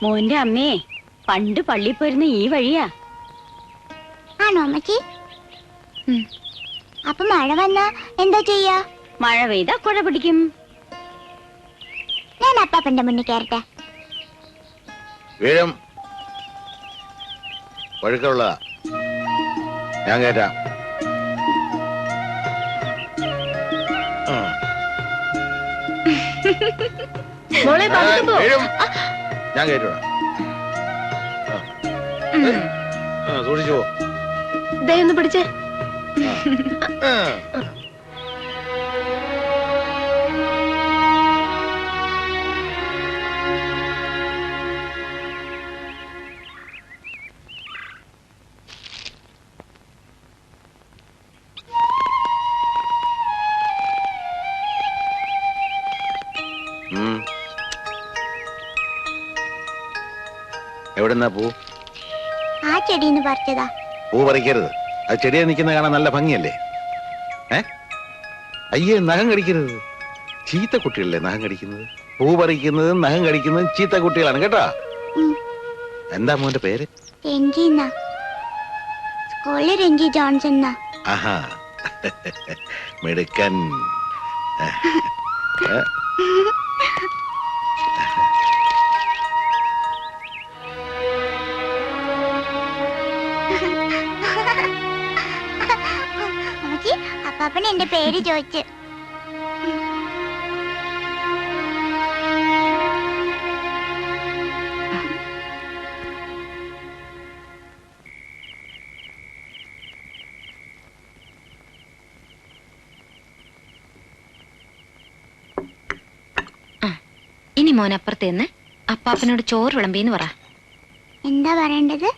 മോന്റെ അമ്മേ പണ്ട് പള്ളി പോയിരുന്ന ഈ വഴിയാ. ആണോ അമ്മച്ചി? അപ്പൊ മഴ വന്നാ എന്താ ചെയ്യാ? മഴ പെയ്താ കുഴ പിടിക്കും. ഞാൻ അപ്പാപ്പന്റെ മുന്നിൽ കയറട്ടെ. വീഴും. ഒഴുക്കുള്ള ഞാൻ കയറ്റാം. വീഴും. ഞാൻ കയറ്റുവാ. സൂക്ഷിച്ചു പോ. ദയൊന്ന് പിടിച്ചേ. എവിടെന്നാ പൂ? ആ ചെടിന്ന് പറിച്ചതാ. പൂ പറിക്കരുത്. അത് ചെടിയെ നിൽക്കുന്ന കാണാൻ നല്ല ഭംഗിയല്ലേ? അയ്യേ, നഖം കടിക്കരുത്. ചീത്ത കുട്ടികളല്ലേ നഖം കടിക്കുന്നത്. പൂ പറിക്കുന്നതും നഖം കടിക്കുന്നതും ചീത്ത കുട്ടികളാണ് കേട്ടാ. എന്താ മോന്റെ പേര്? രഞ്ജി. സ്കൂളിൽ രഞ്ജി ജോൺസൺ. ആഹാ, മിടുക്കൻ. അമ്മച്ചി, അപ്പാപ്പൻ എന്റെ പേര് ചോദിച്ചു. ഇനി മോനപ്പുറത്തേന്ന് അപ്പാപ്പനോട് ചോറ് വിളമ്പിന്ന് പറ. എന്താ പറയേണ്ടത്?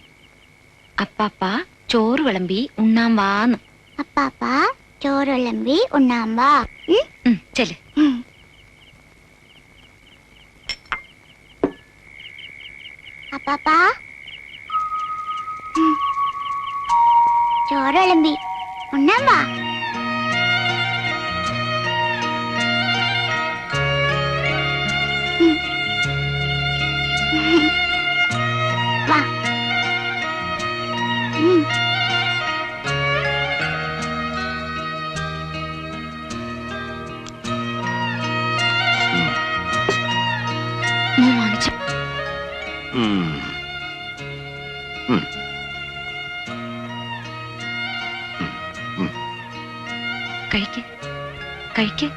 അപ്പാപ്പ ചോറ് വിളമ്പി ഉണ്ണാൻ വാന്ന്. അപ്പാപ്പ ചോറ് വിളമ്പി ഉണ്ണാൻ വാ. ചെല്. അപ്പാപ്പ ചോറ് വിളമ്പി ഉണ്ണാൻ വാ. വാ. മോൻ വാങ്ങിച്ചു. കഴിക്ക് കഴിക്ക്.